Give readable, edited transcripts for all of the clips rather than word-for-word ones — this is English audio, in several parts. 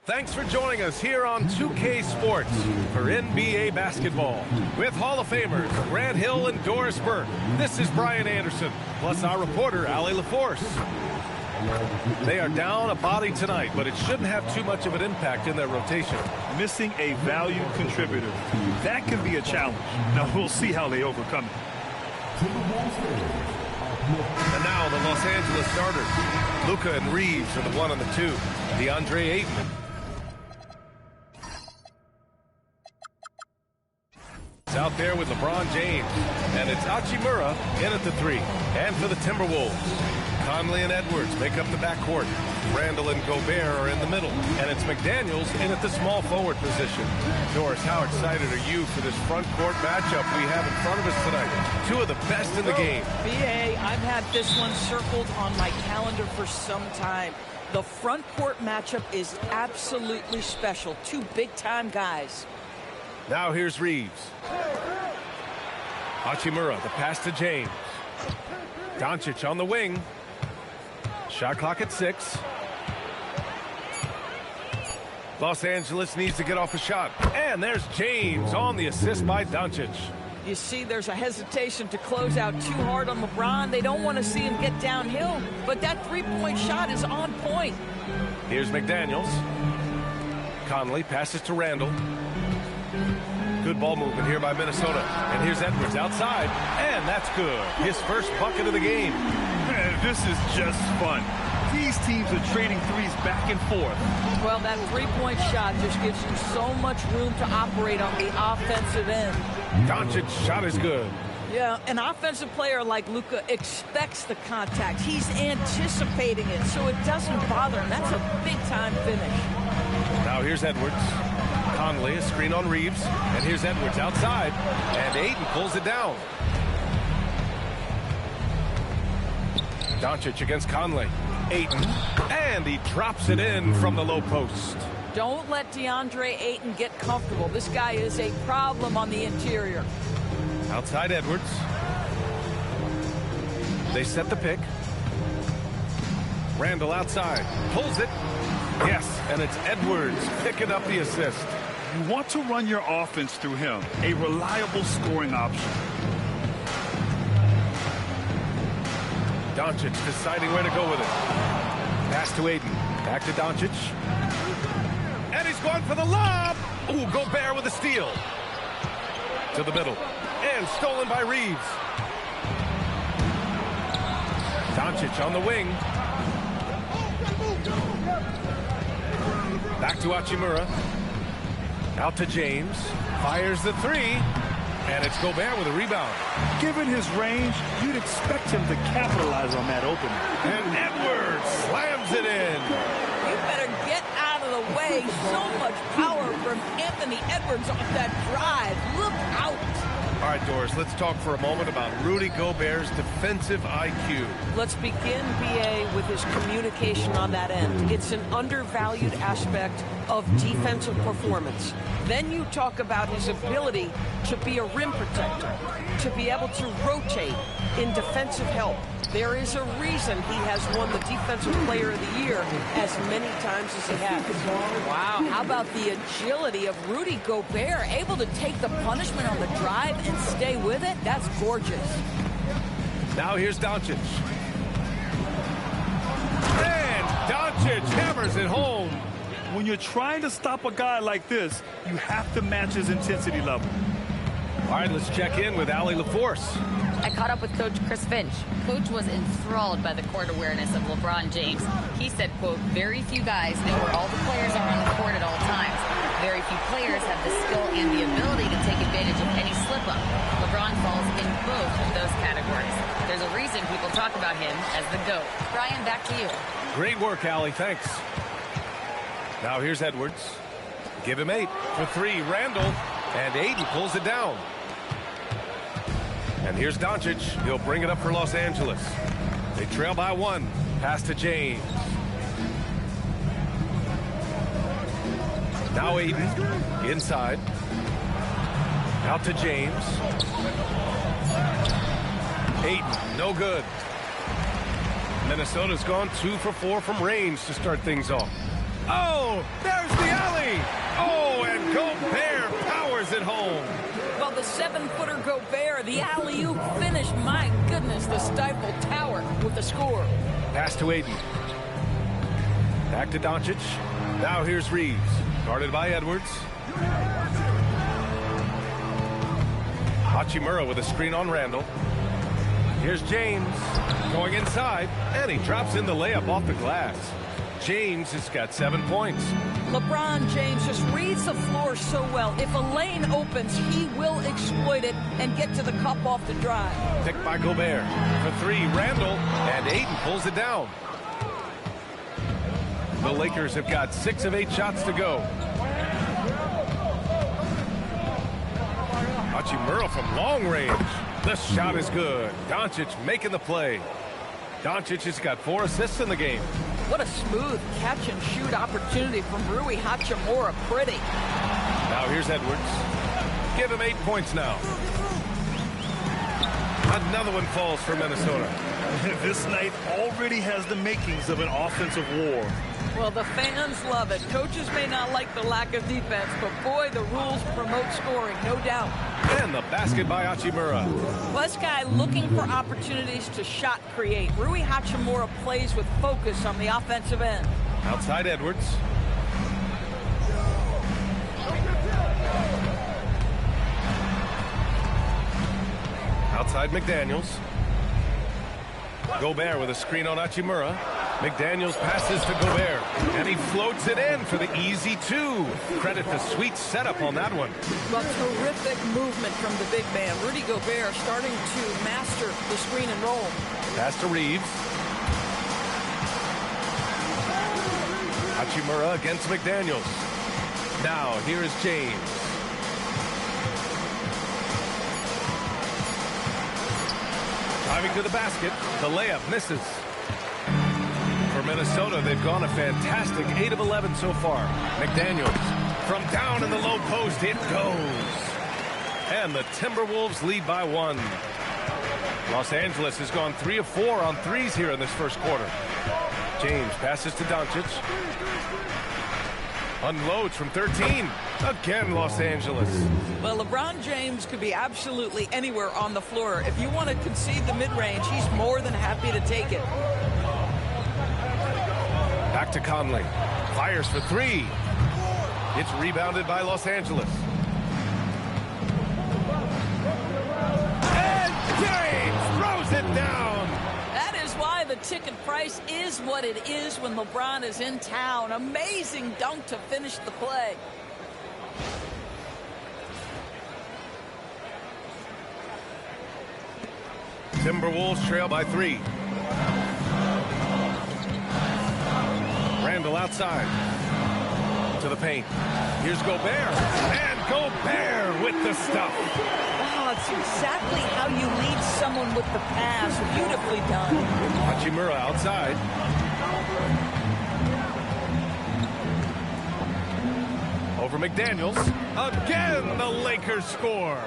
Thanks for joining us here on 2K Sports for NBA basketball with Hall of Famers Grant Hill and Doris Burke. This is Brian Anderson, plus our reporter, Allie LaForce. They are down a body tonight, but it shouldn't have too much of an impact in their rotation. Missing a valued contributor. That can be a challenge. Now, we'll see how they overcome it. And now the Los Angeles starters. Luka and Reeves are the 1 and the 2. DeAndre Ayton. It's out there with LeBron James. And it's Hachimura in at the 3. And for the Timberwolves, Conley and Edwards make up the backcourt. Randall and Gobert are in the middle. And it's McDaniels in at the small forward position. Doris, how excited are you for this front court matchup we have in front of us tonight? Two of the best in the game. BA, I've had this one circled on my calendar for some time. The front court matchup is absolutely special. Two big-time guys. Now here's Reeves. Hachimura, the pass to James. Doncic on the wing. Shot clock at 6. Los Angeles needs to get off a shot. And there's James on the assist by Doncic. You see, there's a hesitation to close out too hard on LeBron. They don't want to see him get downhill, but that three-point shot is on point. Here's McDaniels. Conley passes to Randall. Good ball movement here by Minnesota. And here's Edwards outside, and that's good. His first bucket of the game. Man, this is just fun. These teams are trading threes back and forth. Well, that three-point shot just gives you so much room to operate on the offensive end. Doncic's shot is good. Yeah, an offensive player like Luka expects the contact. He's anticipating it, so it doesn't bother him. That's a big-time finish. Now here's Edwards. Conley, a screen on Reeves. And here's Edwards outside. And Ayton pulls it down. Doncic against Conley. Ayton. And he drops it in from the low post. Don't let DeAndre Ayton get comfortable. This guy is a problem on the interior. Outside Edwards. They set the pick. Randall outside. Pulls it. Yes, and it's Edwards picking up the assist. You want to run your offense through him. A reliable scoring option. Doncic deciding where to go with it. Pass to Ayton. Back to Doncic. And he's going for the lob. Ooh, Gobert with a steal. To the middle. And stolen by Reeves. Doncic on the wing. Back to Hachimura. Out to James. Fires the 3. And it's Gobert with a rebound. Given his range, you'd expect him to capitalize on that opening. And Edwards slams it in. You better get out of the way. So much power from Anthony Edwards off that drive. Look out. All right, Doris, let's talk for a moment about Rudy Gobert's defensive IQ. Let's begin, BA, with his communication on that end. It's an undervalued aspect of defensive performance. Then you talk about his ability to be a rim protector, to be able to rotate in defensive help. There is a reason he has won the Defensive Player of the Year as many times as he has. Wow, how about the agility of Rudy Gobert, able to take the punishment on the drive and stay with it? That's gorgeous. Now here's Doncic. And Doncic hammers it home. When you're trying to stop a guy like this, you have to match his intensity level. All right, let's check in with Allie LaForce. I caught up with Coach Chris Finch. Coach was enthralled by the court awareness of LeBron James. He said, quote, very few guys know where all the players are on the court at all times. Very few players have the skill and the ability to take advantage of any slip-up. LeBron falls in both of those categories. There's a reason people talk about him as the GOAT. Brian, back to you. Great work, Allie. Thanks. Now here's Edwards. Give him 8 for 3. Randall. And Ayton pulls it down. And here's Doncic. He'll bring it up for Los Angeles. They trail by 1. Pass to James. Now Ayton. Inside. Out to James. Ayton. No good. Minnesota's gone 2 for 4 from range to start things off. Oh, there's the alley. Oh, and Gobert powers it home. Well, the 7-footer Gobert, the alley-oop finish. My goodness, the Stifle Tower with the score. Pass to Aiden. Back to Doncic. Now here's Reeves. Guarded by Edwards. Hachimura with a screen on Randall. Here's James going inside, and he drops in the layup off the glass. James has got 7 points. LeBron James just reads the floor so well. If a lane opens, he will exploit it and get to the cup off the drive. Picked by Gobert. For 3, Randall, and Aiden pulls it down. The Lakers have got 6 of 8 shots to go. Hachimura from long range. The shot is good. Doncic making the play. Doncic has got 4 assists in the game. What a smooth catch-and-shoot opportunity from Rui Hachimura. Pretty. Now here's Edwards. Give him 8 points now. Another one falls for Minnesota. This night already has the makings of an offensive war. Well, the fans love it. Coaches may not like the lack of defense, but boy, the rules promote scoring, no doubt. And the basket by Hachimura. Well, this guy looking for opportunities to shot create. Rui Hachimura plays with focus on the offensive end. Outside Edwards. Outside McDaniels. Gobert with a screen on Hachimura. McDaniels passes to Gobert, and he floats it in for the easy 2. Credit the sweet setup on that one. Well, terrific movement from the big man. Rudy Gobert starting to master the screen and roll. Pass to Reeves. Hachimura against McDaniels. Now, here is James. Driving to the basket. The layup misses. For Minnesota, they've gone a fantastic 8 of 11 so far. McDaniels from down in the low post. It goes. And the Timberwolves lead by 1. Los Angeles has gone 3 of 4 on threes here in this first quarter. James passes to Doncic. Unloads from 13. Again, Los Angeles. Well, LeBron James could be absolutely anywhere on the floor. If you want to concede the mid-range, he's more than happy to take it. Back to Conley. Fires for 3. It's rebounded by Los Angeles. And James throws it down. That is why the ticket price is what it is when LeBron is in town. Amazing dunk to finish the play. Timberwolves trail by 3. Randall outside to the paint. Here's Gobert, and Gobert with the stuff. Wow, it's exactly how you lead someone with the pass. Beautifully done. Hachimura outside. Over McDaniels. Again, the Lakers score.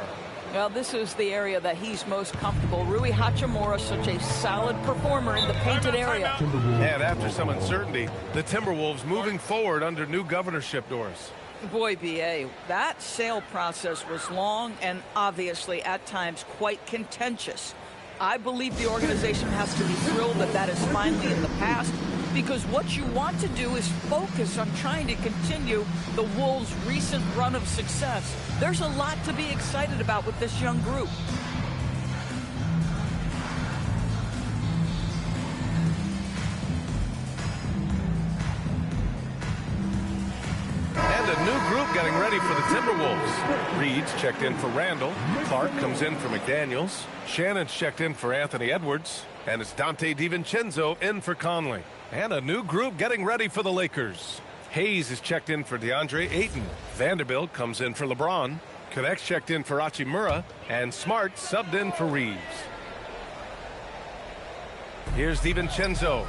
Well, this is the area that he's most comfortable. Rui Hachimura, such a solid performer in the painted area. And after some uncertainty, the Timberwolves moving forward under new governorship doors. Boy, B.A., that sale process was long and obviously at times quite contentious. I believe the organization has to be thrilled that that is finally in the past, because what you want to do is focus on trying to continue the Wolves' recent run of success. There's a lot to be excited about with this young group. And a new group getting ready for the Timberwolves. Reed's checked in for Randall. Clark comes in for McDaniels. Shannon's checked in for Anthony Edwards. And it's Dante DiVincenzo in for Conley. And a new group getting ready for the Lakers. Hayes is checked in for DeAndre Ayton. Vanderbilt comes in for LeBron. Connect's checked in for Hachimura. And Smart subbed in for Reeves. Here's DiVincenzo.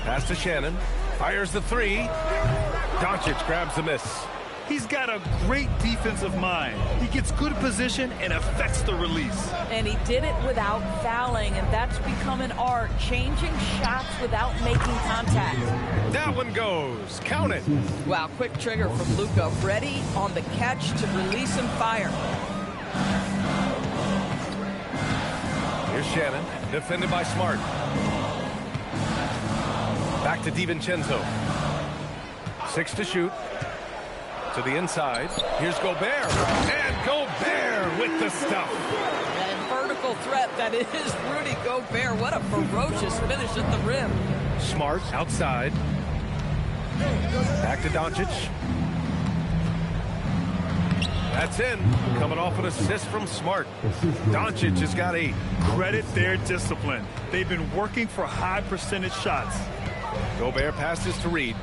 Pass to Shannon. Fires the 3. Doncic grabs the miss. He's got a great defensive mind. He gets good position and affects the release. And he did it without fouling, and that's become an art, changing shots without making contact. That one goes. Count it. Wow, quick trigger from Luka, ready on the catch to release and fire. Here's Shannon, defended by Smart. Back to DiVincenzo. 6 to shoot. To the inside. Here's Gobert. And Gobert with the stuff. And vertical threat that is Rudy Gobert. What a ferocious finish at the rim. Smart outside. Back to Doncic. That's in. Coming off an assist from Smart. Doncic has got 8. Credit their discipline. They've been working for high percentage shots. Gobert passes to Reed.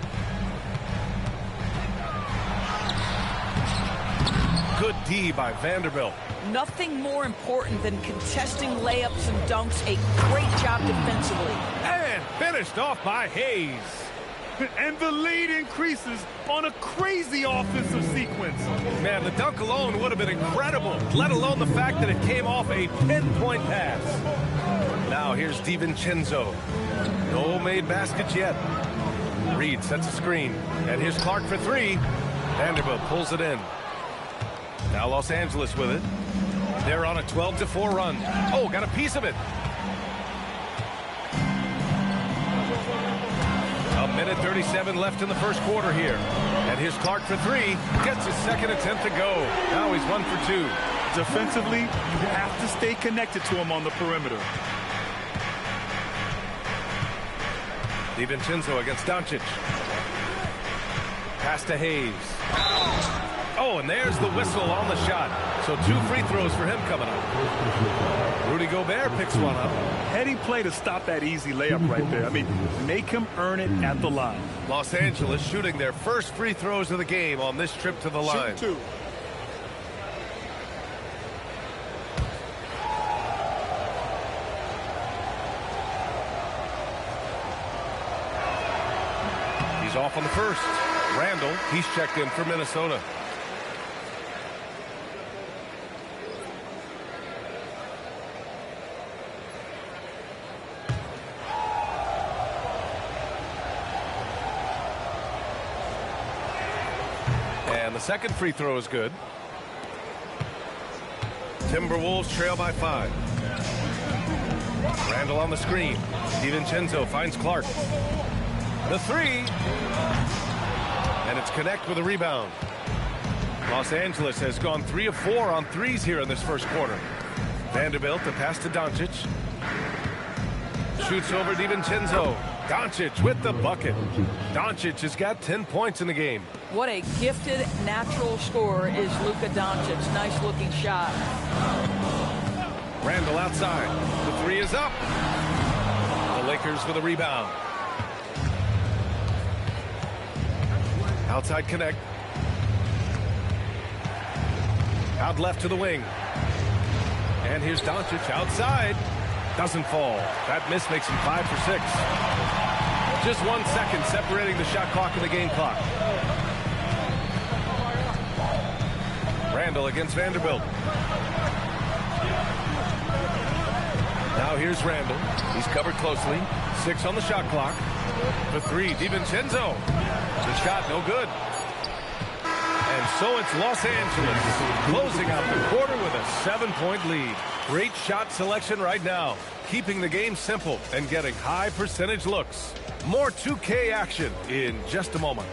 Good D by Vanderbilt. Nothing more important than contesting layups and dunks. A great job defensively. And finished off by Hayes. And the lead increases on a crazy offensive sequence. Man, the dunk alone would have been incredible, let alone the fact that it came off a pinpoint pass. Now here's DiVincenzo. No made baskets yet. Reed sets a screen. And here's Clark for 3. Vanderbilt pulls it in. Now Los Angeles with it. They're on a 12-4 run. Oh, got a piece of it. A minute 37 left in the first quarter here. And here's Clark for 3. Gets his second attempt to go. Now he's 1 for 2. Defensively, you have to stay connected to him on the perimeter. DiVincenzo against Doncic. Pass to Hayes. Oh, and there's the whistle on the shot. So 2 free throws for him coming up. Rudy Gobert picks one up. Heady play to stop that easy layup right there. I mean, make him earn it at the line. Los Angeles shooting their first free throws of the game on this trip to the line. Shoot 2. He's off on the first. Randall, he's checked in for Minnesota. And the second free throw is good. Timberwolves trail by 5. Randall on the screen. DiVincenzo finds Clark. The 3. And it's Connect with a rebound. Los Angeles has gone 3 of 4 on threes here in this first quarter. Vanderbilt, the pass to Doncic. Shoots over DiVincenzo. Doncic with the bucket. Doncic has got 10 points in the game. What a gifted natural scorer is Luka Doncic. Nice looking shot. Randall outside. The 3 is up. The Lakers with a rebound. Outside Connect. Out left to the wing. And here's Doncic outside. Doesn't fall. That miss makes him 5 for 6. Just 1 second separating the shot clock and the game clock. Randall against Vanderbilt. Now here's Randall. He's covered closely. 6 on the shot clock. The 3, DiVincenzo. The shot, no good. And so it's Los Angeles closing out the quarter with a 7-point lead. Great shot selection right now, keeping the game simple and getting high percentage looks. More 2K action in just a moment.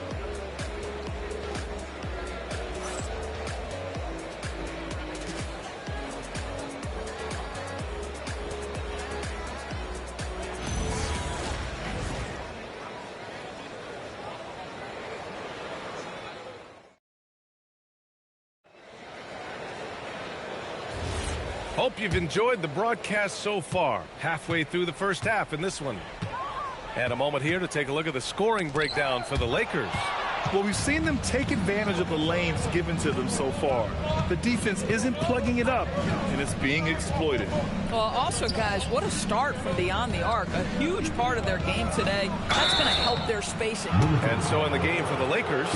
Hope you've enjoyed the broadcast so far. Halfway through the first half in this one. And a moment here to take a look at the scoring breakdown for the Lakers. Well, we've seen them take advantage of the lanes given to them so far. The defense isn't plugging it up, and it's being exploited. Well, also, guys, what a start from beyond the arc. A huge part of their game today. That's going to help their spacing. And so in the game for the Lakers,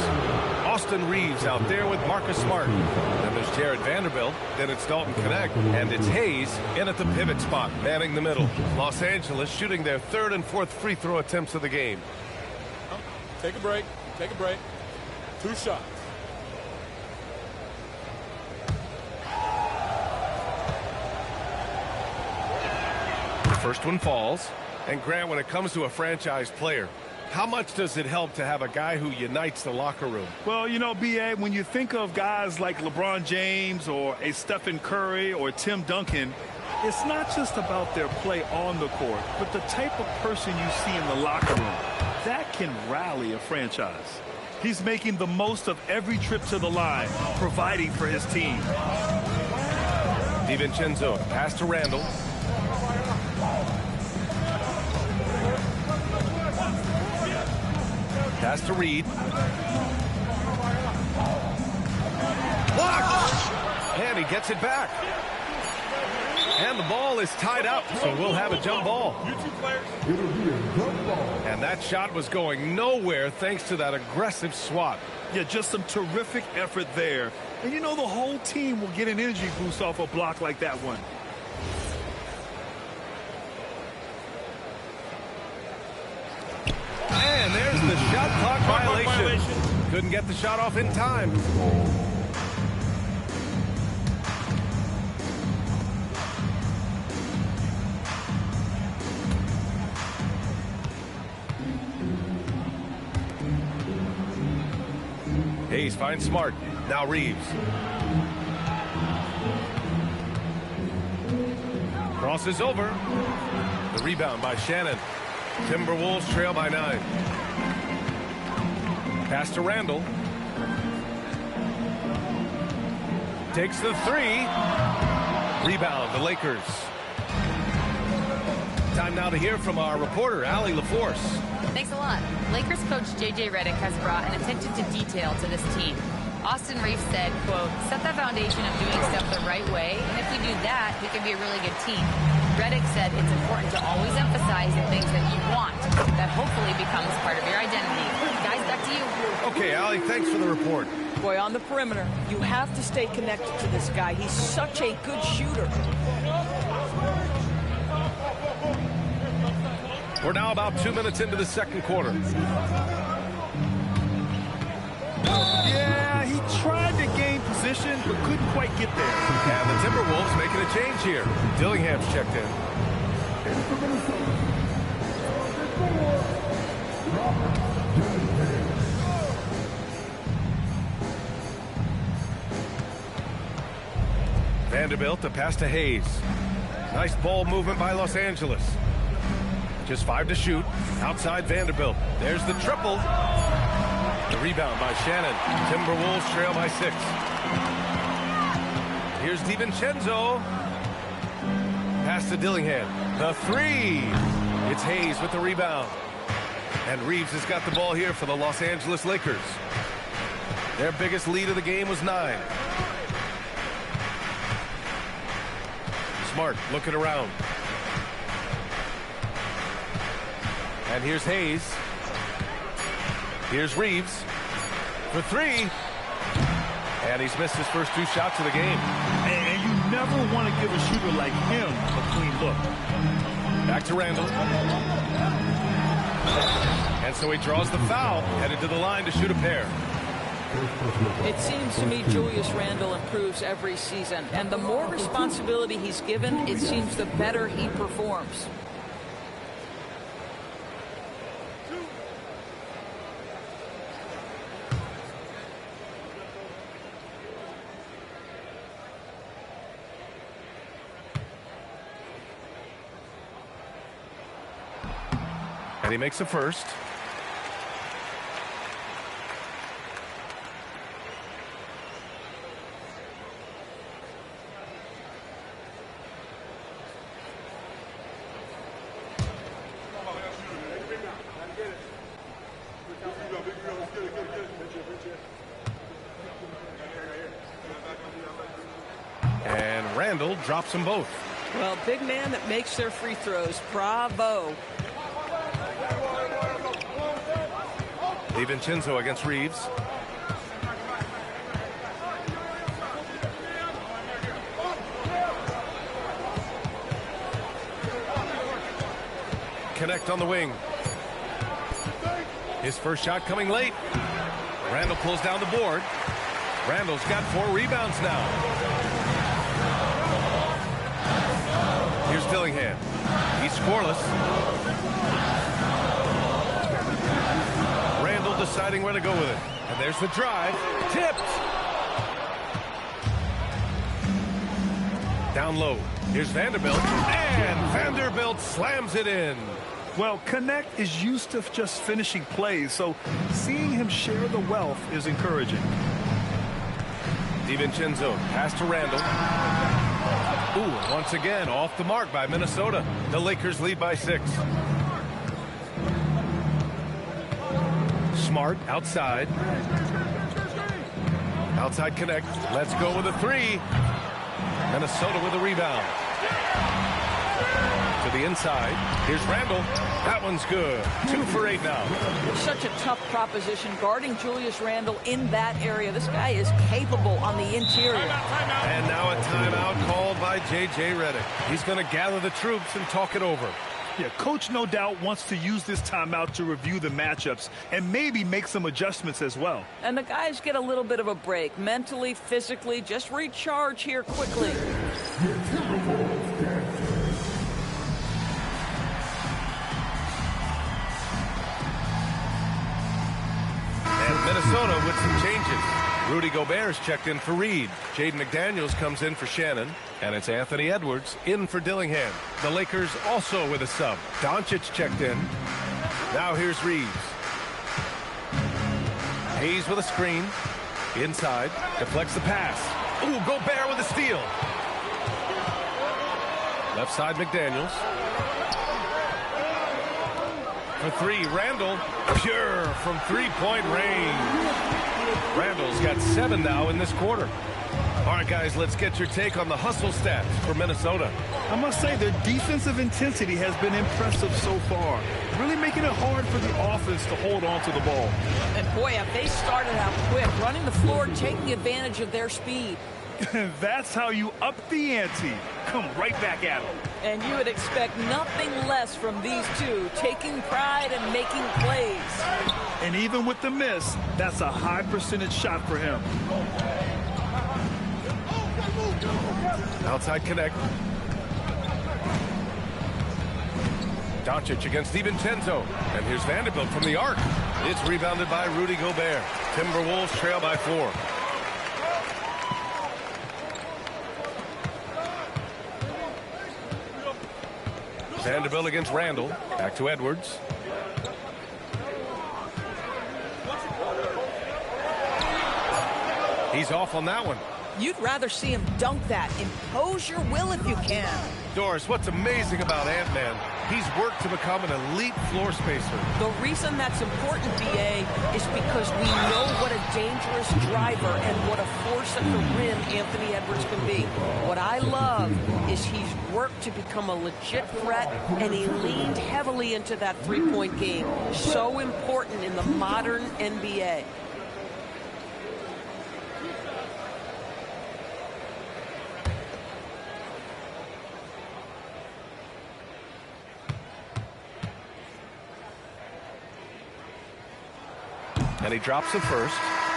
Austin Reeves out there with Marcus Smart. And there's Jared Vanderbilt. Then it's Dalton Connect. And it's Hayes in at the pivot spot, manning the middle. Los Angeles shooting their third and fourth free throw attempts of the game. Take a break. Take a break. 2 shots. The first one falls. And Grant, when it comes to a franchise player, how much does it help to have a guy who unites the locker room? Well, you know, B.A., when you think of guys like LeBron James or a Stephen Curry or Tim Duncan, it's not just about their play on the court, but the type of person you see in the locker room. That can rally a franchise. He's making the most of every trip to the line, providing for his team. DiVincenzo, pass to Randall. Pass to Reed. Blocked! And he gets it back. And the ball is tied up, so we'll have a jump ball. And that shot was going nowhere thanks to that aggressive swat. Yeah, just some terrific effort there. And you know the whole team will get an energy boost off a block like that one. And there's the shot clock violation. Couldn't get the shot off in time. Hayes finds Smart. Now Reeves. Crosses over. The rebound by Shannon. Timberwolves trail by 9. Pass to Randall. Takes the 3. Rebound, the Lakers. Time now to hear from our reporter, Allie LaForce. Thanks a lot. Lakers coach J.J. Redick has brought an attention to detail to this team. Austin Reeves said, quote, set that foundation of doing stuff the right way, and if we do that, we can be a really good team. Redick said it's important to always emphasize the things that you want. That hopefully becomes part of your identity. Guys, back to you. Okay, Allie, thanks for the report. Boy, on the perimeter, you have to stay connected to this guy. He's such a good shooter. We're now about 2 minutes into the second quarter. Yeah, he tried to gain position, but couldn't quite get there. And the Timberwolves making a change here. Dillingham's checked in. Vanderbilt, the pass to Hayes. Nice ball movement by Los Angeles. Just 5 to shoot. Outside Vanderbilt. There's the triple. The rebound by Shannon. Timberwolves trail by 6. Here's DiVincenzo. Pass to Dillingham. The 3. It's Hayes with the rebound. And Reeves has got the ball here for the Los Angeles Lakers. Their biggest lead of the game was 9. Smart looking around. And here's Hayes. Here's Reeves for 3. And he's missed his first 2 shots of the game. And you never want to give a shooter like him a clean look. Back to Randall. And so he draws the foul, headed to the line to shoot a pair. It seems to me Julius Randle improves every season, and the more responsibility he's given, it seems the better he performs. And he makes the first. Randall drops them both. Well, big man that makes their free throws. Bravo. DiVincenzo against Reeves. Connect on the wing. His first shot coming late. Randall pulls down the board. Randall's got 4 rebounds now. Here's Dillingham. He's scoreless. Randall deciding where to go with it. And there's the drive. Tipped. Down low. Here's Vanderbilt. And Vanderbilt slams it in. Well, Connect is used to just finishing plays, so seeing him share the wealth is encouraging. DiVincenzo pass to Randall. Ooh, once again off the mark by Minnesota. The Lakers lead by 6. Smart outside. Outside Connect. Let's go with a 3. Minnesota with a rebound. To the inside. Here's Randall. That one's good. 2 for 8 now. Such a tough proposition guarding Julius Randle in that area. This guy is capable on the interior. And now a timeout called by J.J. Redick. He's going to gather the troops and talk it over. Yeah, coach no doubt wants to use this timeout to review the matchups and maybe make some adjustments as well. And the guys get a little bit of a break. Mentally, physically, just recharge here quickly. Minnesota with some changes. Rudy Gobert's checked in for Reed. Jaden McDaniels comes in for Shannon. And it's Anthony Edwards in for Dillingham. The Lakers also with a sub. Doncic checked in. Now here's Reeves. Hayes with a screen. Inside. Deflects the pass. Ooh, Gobert with a steal. Left side McDaniels. For 3, Randall, pure from 3-point range. Randall's got 7 now in this quarter. All right, guys, let's get your take on the hustle stats for Minnesota. I must say their defensive intensity has been impressive so far, really making it hard for the offense to hold on to the ball. And boy, have they started out quick, running the floor, taking advantage of their speed. That's how you up the ante. Come right back at them. And you would expect nothing less from these two, taking pride and making plays. And even with the miss, that's a high percentage shot for him. Outside Connect. Doncic against DiVincenzo. And here's Vanderbilt from the arc. It's rebounded by Rudy Gobert. Timberwolves trail by 4. Vanderbilt against Randall. Back to Edwards. He's off on that one. You'd rather see him dunk that. Impose your will if you can. Doris, what's amazing about Ant-Man, he's worked to become an elite floor spacer. The reason that's important, BA, is because we know what a dangerous driver and what a force at the rim Anthony Edwards can be. What I love is he's worked to become a legit threat, and he leaned heavily into that three-point game. So important in the modern NBA. And he drops it first.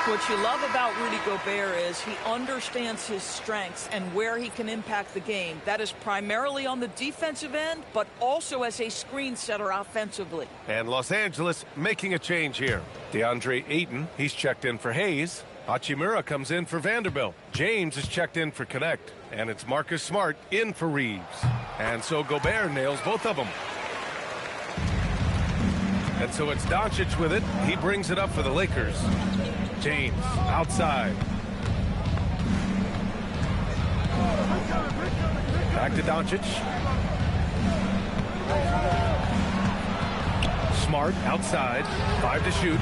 What you love about Rudy Gobert is he understands his strengths and where he can impact the game. That is primarily on the defensive end, but also as a screen setter offensively. And Los Angeles making a change here. DeAndre Ayton, he's checked in for Hayes. Hachimura comes in for Vanderbilt. James is checked in for Connect. And it's Marcus Smart in for Reeves. And so Gobert nails both of them. And so it's Doncic with it. He brings it up for the Lakers. James outside. Back to Doncic. Smart outside. 5 to shoot.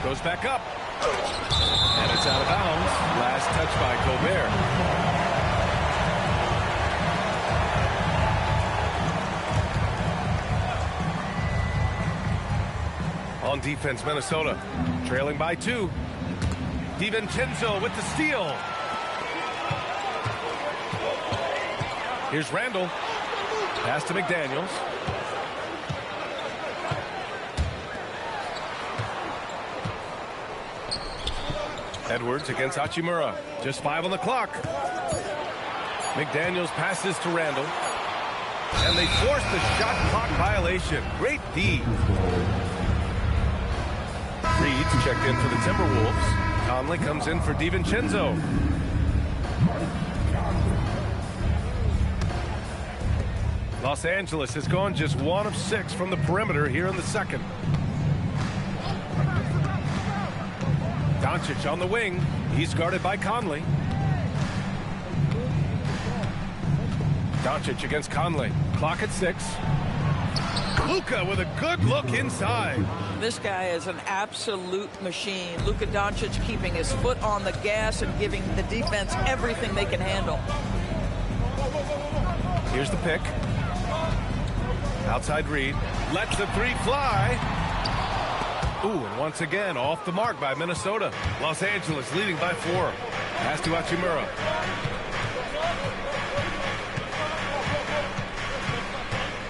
Goes back up. And it's out of bounds. Last touch by Gobert. On defense, Minnesota trailing by 2. DiVincenzo with the steal. Here's Randall. Pass to McDaniels. Edwards against Hachimura. Just 5 on the clock. McDaniels passes to Randall. And they force the shot clock violation. Great D. Reed's checked in for the Timberwolves. Conley comes in for DiVincenzo. Los Angeles has gone just 1 of 6 from the perimeter here in the second. Doncic on the wing. He's guarded by Conley. Doncic against Conley. Clock at 6. Luka with a good look inside. This guy is an absolute machine. Luka Doncic keeping his foot on the gas and giving the defense everything they can handle. Here's the pick. Outside Reed. Lets the 3 fly. Ooh, and once again, off the mark by Minnesota. Los Angeles leading by 4. Pass to Hachimura.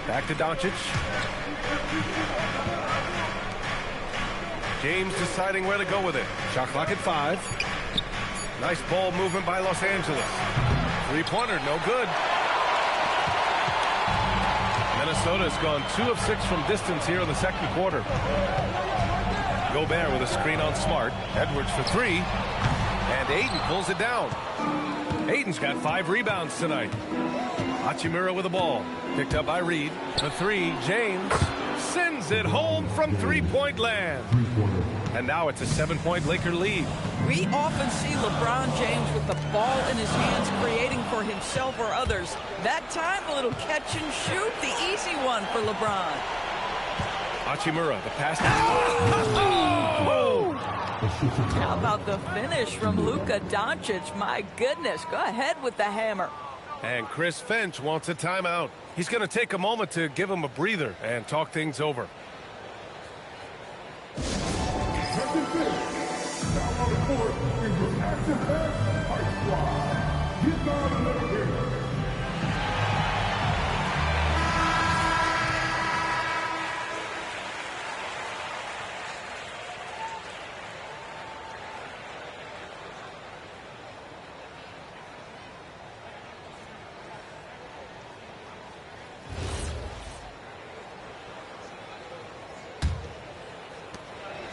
Back to Doncic. James deciding where to go with it. Shot clock at 5. Nice ball movement by Los Angeles. 3-pointer, no good. Minnesota's gone 2 of 6 from distance here in the second quarter. Gobert with a screen on Smart. Edwards for 3. And Ayton pulls it down. Ayton's got 5 rebounds tonight. Hachimura with the ball. Picked up by Reed. The 3. James sends it home from 3-point land. And now it's a 7-point Laker lead. We often see LeBron James with the ball in his hands creating for himself or others. That time, a little catch and shoot. The easy one for LeBron. Hachimura, the pass. Oh! How about the finish from Luka Doncic? My goodness, go ahead with the hammer. And Chris Finch wants a timeout. He's going to take a moment to give him a breather and talk things over.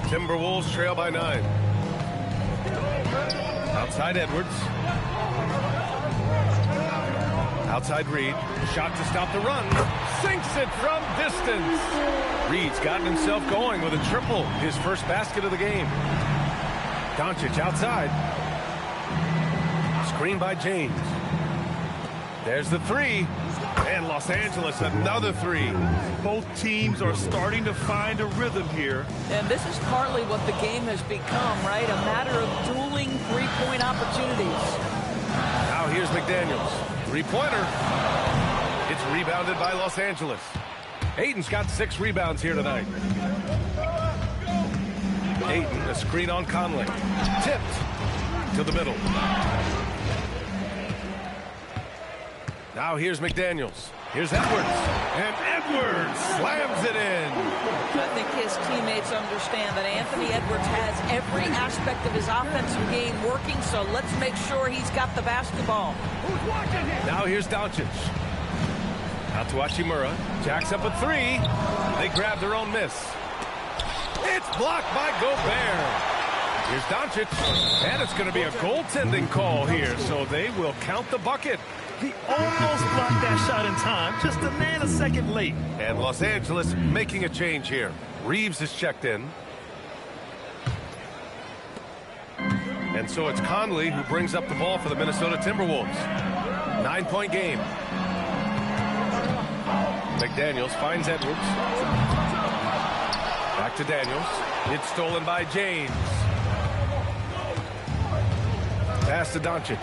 Timberwolves trail by 9. Outside Edwards. Outside Reed. Shot to stop the run. Sinks it from distance. Reed's gotten himself going with a triple. His first basket of the game. Doncic outside. Screen by James. There's the 3. And Los Angeles, another 3. Both teams are starting to find a rhythm here. And this is partly what the game has become, right? A matter of dueling 3-point opportunities. Now here's McDaniels. 3-pointer. It's rebounded by Los Angeles. Ayton's got 6 rebounds here tonight. Ayton, a screen on Conley. Tipped to the middle. Now here's McDaniels. Here's Edwards. And Edwards slams it in. I think his teammates understand that Anthony Edwards has every aspect of his offensive game working, so let's make sure he's got the basketball. Now here's Doncic. Out to Hachimura. Jacks up a 3. They grab their own miss. It's blocked by Gobert. Here's Doncic. And it's going to be a goaltending call here, so they will count the bucket. He almost blocked that shot in time, just a nanosecond late. And Los Angeles making a change here. Reeves is checked in. And so it's Conley who brings up the ball for the Minnesota Timberwolves. 9-point game. McDaniels finds Edwards. Back to Daniels. It's stolen by James. Pass to Doncic.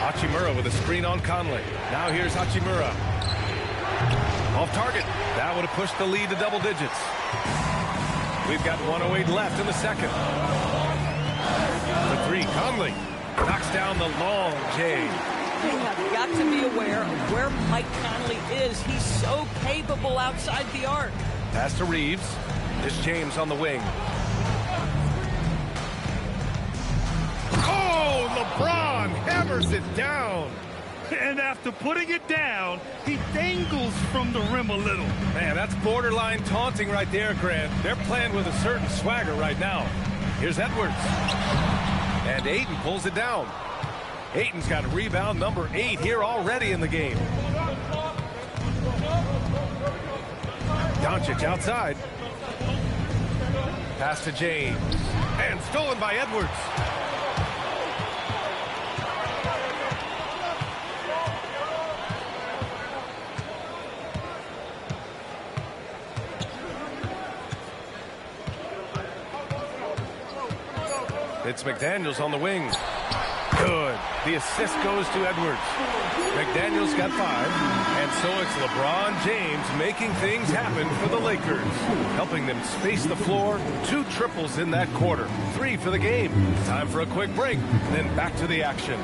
Hachimura with a screen on Conley. Now here's Hachimura. Off target. That would have pushed the lead to double digits. We've got 1:08 left in the second. The three, Conley knocks down the long J. You have got to be aware of where Mike Conley is. He's so capable outside the arc. Pass to Reeves. It's James on the wing. Oh, LeBron hammers it down. And after putting it down, he dangles from the rim a little. Man, that's borderline taunting right there, Grant. They're playing with a certain swagger right now. Here's Edwards. And Ayton pulls it down. Ayton's got rebound number 8 here already in the game. Doncic outside. Pass to James. And stolen by Edwards. It's McDaniels on the wing. Good. The assist goes to Edwards. McDaniels got 5. And so it's LeBron James making things happen for the Lakers. Helping them space the floor. 2 triples in that quarter. 3 for the game. Time for a quick break. Then back to the action.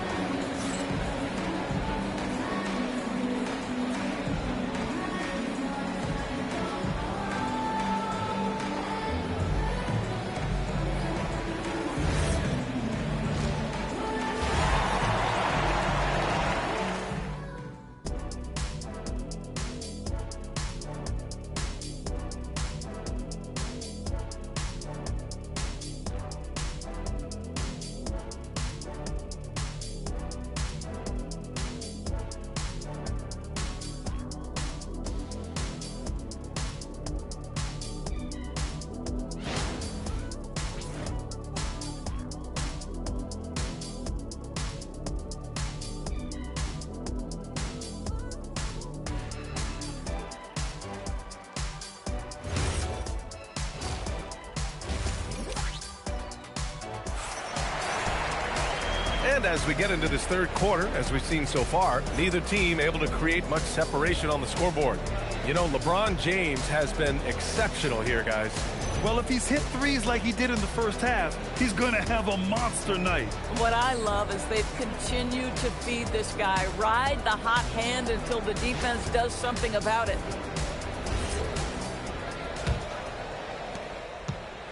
And as we get into this third quarter, as we've seen so far, neither team able to create much separation on the scoreboard. You know, LeBron James has been exceptional here, guys. Well, if he's hit threes like he did in the first half, he's going to have a monster night. What I love is they've continued to feed this guy. Ride the hot hand until the defense does something about it.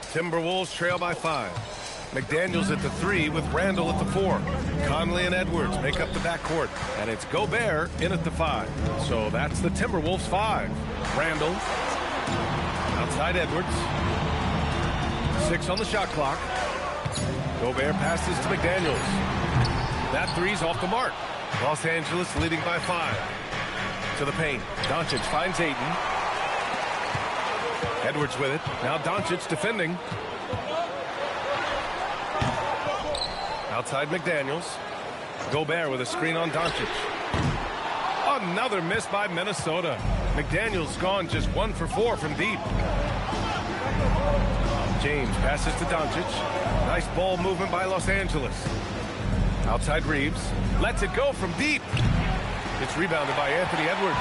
Timberwolves trail by 5. McDaniels at the 3 with Randall at the 4. Conley and Edwards make up the backcourt. And it's Gobert in at the 5. So that's the Timberwolves 5. Randall. Outside Edwards. 6 on the shot clock. Gobert passes to McDaniels. That 3's off the mark. Los Angeles leading by 5. To the paint. Doncic finds Ayton. Edwards with it. Now Doncic defending. Outside McDaniels. Gobert with a screen on Doncic. Another miss by Minnesota. McDaniels gone just 1 for 4 from deep. James passes to Doncic. Nice ball movement by Los Angeles. Outside Reeves. Lets it go from deep. It's rebounded by Anthony Edwards.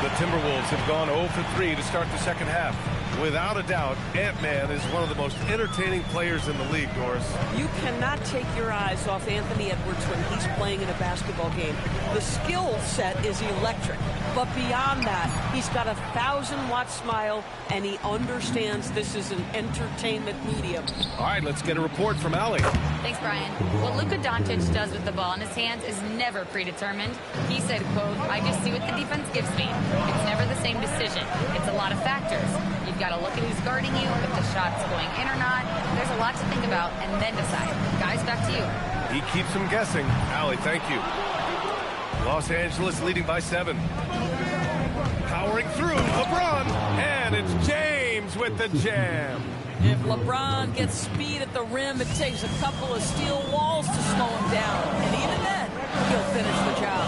The Timberwolves have gone 0 for 3 to start the second half. Without a doubt, Ant-Man is one of the most entertaining players in the league, Doris. You cannot take your eyes off Anthony Edwards when he's playing in a basketball game. The skill set is electric, but beyond that, he's got a 1,000-watt smile, and he understands this is an entertainment medium. All right, let's get a report from Allie. Thanks, Brian. What Luka Doncic does with the ball in his hands is never predetermined. He said, quote, "I just see what the defense gives me. It's never the same decision. It's a lot of factors. You've got to look at who's guarding you, if the shot's going in or not. There's a lot to think about, and then decide." Guys, back to you. He keeps them guessing. Allie, thank you. Los Angeles leading by 7. Powering through, LeBron, and it's James with the jam. If LeBron gets speed at the rim, it takes a couple of steel walls to slow him down. And even then, he'll finish the job.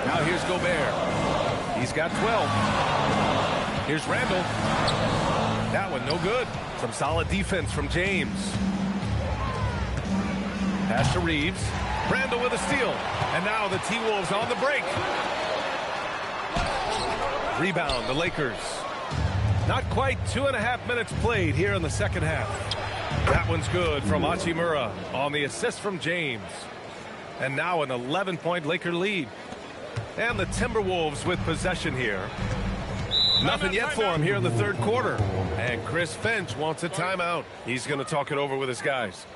Now here's Gobert. He's got 12. Here's Randall. That one no good. Some solid defense from James. Pass to Reeves. Randall with a steal. And now the T-Wolves on the break. Rebound, the Lakers. Not quite 2.5 minutes played here in the second half. That one's good from Hachimura on the assist from James. And now an 11-point Laker lead. And the Timberwolves with possession here. Nothing yet for him here in the third quarter. And Chris Finch wants a timeout. He's going to talk it over with his guys.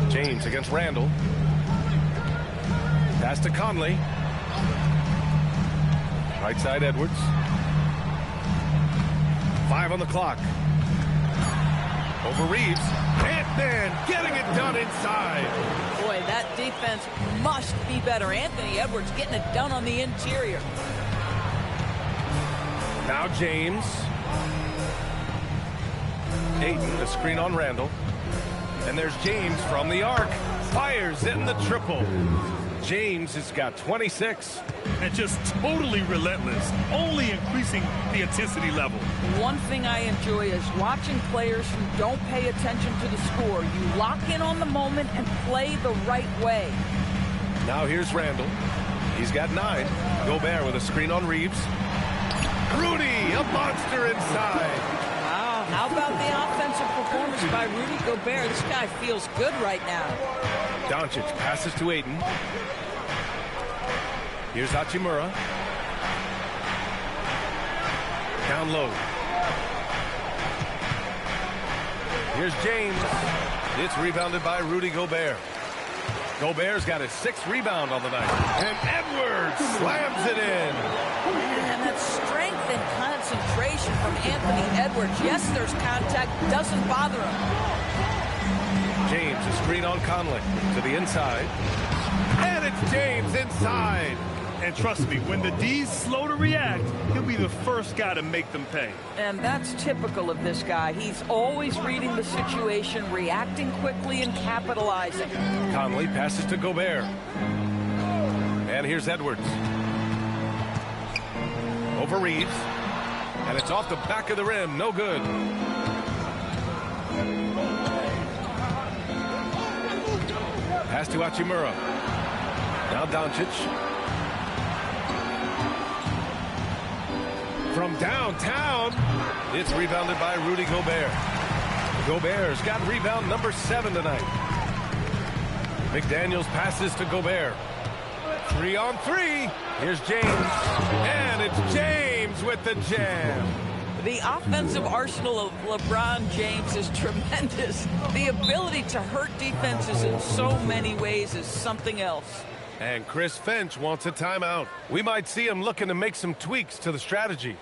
James against Randall. Pass to Conley. Right side Edwards. 5 on the clock. Over Reeves. Ant-Man getting it done inside. Boy, that defense must be better. Anthony Edwards getting it done on the interior. Now James. Ayton, the screen on Randall. And there's James from the arc. Fires in the triple. James has got 26. And just totally relentless, only increasing the intensity level. One thing I enjoy is watching players who don't pay attention to the score. You lock in on the moment and play the right way. Now here's Randall. He's got 9. Gobert with a screen on Reeves. Rudy, a monster inside. Wow, how about the offensive performance by Rudy Gobert? This guy feels good right now. Doncic passes to Ayton. Here's Hachimura. Down low. Here's James. It's rebounded by Rudy Gobert. Gobert's got his 6th rebound on the night. And Edwards slams it in. And that strength and concentration from Anthony Edwards. Yes, there's contact. Doesn't bother him. James, a screen on Conley. To the inside. And it's James inside. And trust me, when the D's slow to react, he'll be the first guy to make them pay. And that's typical of this guy. He's always reading the situation, reacting quickly, and capitalizing. Conley passes to Gobert. And here's Edwards. Over Reeves. And it's off the back of the rim. No good. Pass to Hachimura. Now Doncic. From downtown, it's rebounded by Rudy Gobert. Gobert's got rebound number 7 tonight. McDaniels passes to Gobert. 3 on 3. Here's James. And it's James with the jam. The offensive arsenal of LeBron James is tremendous. The ability to hurt defenses in so many ways is something else. And Chris Finch wants a timeout. We might see him looking to make some tweaks to the strategy.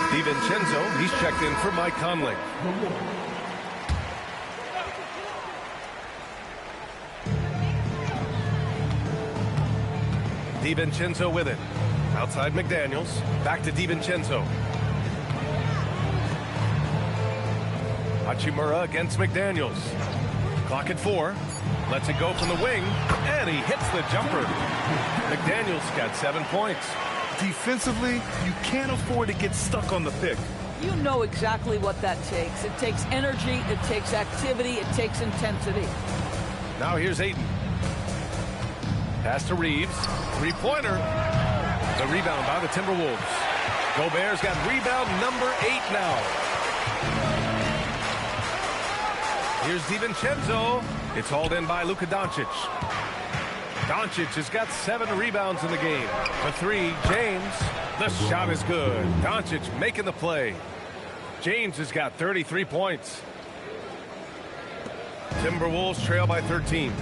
DiVincenzo, he's checked in for Mike Conley. DiVincenzo with it. Outside McDaniels. Back to DiVincenzo. Hachimura against McDaniels. Clock at 4. Lets it go from the wing. And he hits the jumper. McDaniels got 7 points. Defensively, you can't afford to get stuck on the pick. You know exactly what that takes. It takes energy, it takes activity, it takes intensity. Now here's Ayton. Pass to Reeves. 3-pointer. The rebound by the Timberwolves. Gobert's got rebound number 8 now. Here's DiVincenzo. It's hauled in by Luka Doncic. Doncic has got 7 rebounds in the game. For 3, James. The shot is good. Doncic making the play. James has got 33 points. Timberwolves trail by 13.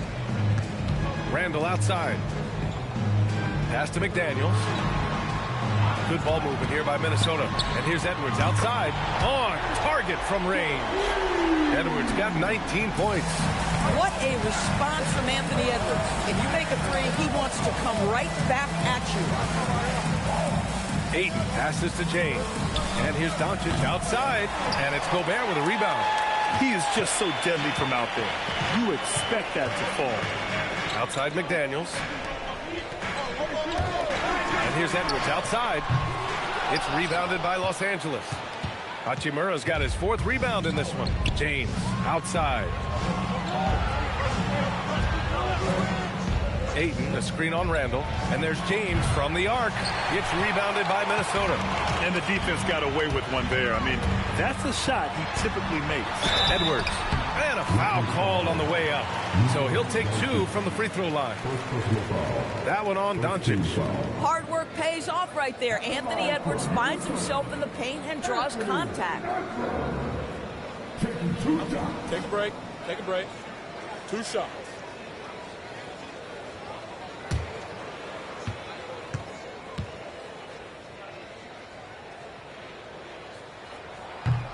Randall outside. Pass to McDaniels. Good ball movement here by Minnesota. And here's Edwards outside. On target from range. Edwards got 19 points. What a response from Anthony Edwards. If you make a three, he wants to come right back at you. Ayton passes to James. And here's Doncic outside. And it's Gobert with a rebound. He is just so deadly from out there. You expect that to fall. Outside McDaniels. And here's Edwards outside. It's rebounded by Los Angeles. Hachimura's got his 4th rebound in this one. James outside. Ayton, a screen on Randall. And there's James from the arc. It's rebounded by Minnesota. And the defense got away with one there. I mean, that's a shot he typically makes. Edwards. And a foul called on the way up. So he'll take 2 from the free throw line. That one on Doncic. Hard work pays off right there. Anthony Edwards finds himself in the paint and draws contact. Take a break. Take a break. 2 shots.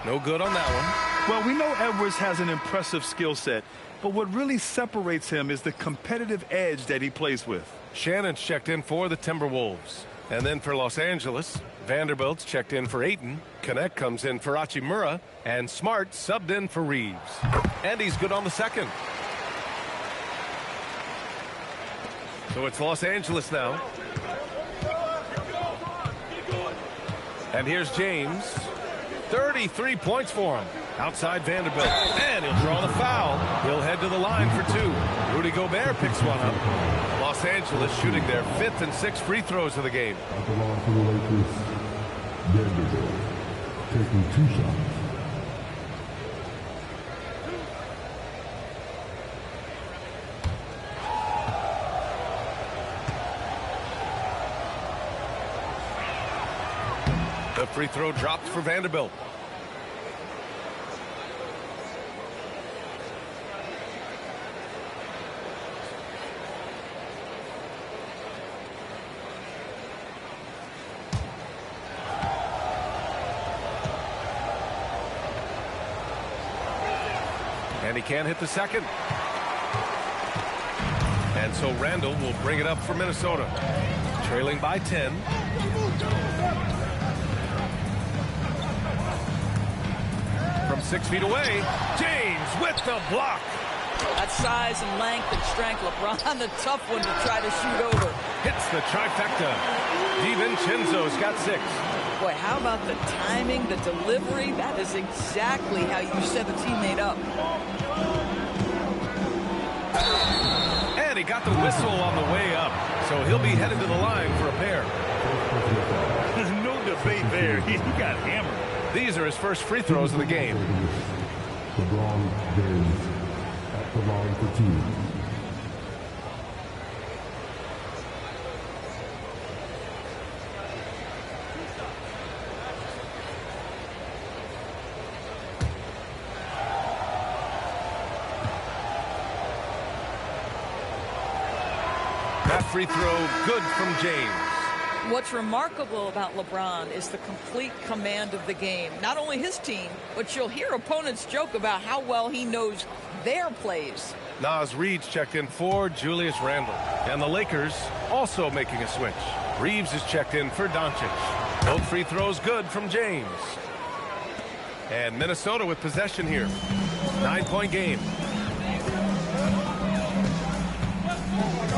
No good on that one. Well, we know Edwards has an impressive skill set, but what really separates him is the competitive edge that he plays with. Shannon's checked in for the Timberwolves. And then for Los Angeles, Vanderbilt's checked in for Ayton. Connect comes in for Hachimura. And Smart subbed in for Reeves. And he's good on the second. So it's Los Angeles now. And here's James. 33 points for him. Outside Vanderbilt. And he'll draw the foul. He'll head to the line for 2. Rudy Gobert picks one up. Los Angeles shooting their 5th and 6th free throws of the game. Vanderbilt taking 2 shots. The free throw dropped for Vanderbilt. And he can't hit the second. And so Randall will bring it up for Minnesota. Trailing by 10. From 6 feet away, James with the block. That size and length and strength, LeBron, the tough one to try to shoot over. Hits the trifecta. DiVincenzo's got 6. Boy, how about the timing, the delivery? That is exactly how you set a teammate up. And he got the whistle on the way up. So he'll be headed to the line for a pair. There's no debate there. He got hammered. These are his first free throws of the game. LeBron James at the line for 2. That free throw good from James. What's remarkable about LeBron is the complete command of the game. Not only his team, but you'll hear opponents joke about how well he knows their plays. Naz Reid's checked in for Julius Randle. And the Lakers also making a switch. Reeves is checked in for Doncic. Both free throws good from James. And Minnesota with possession here. 9-point game.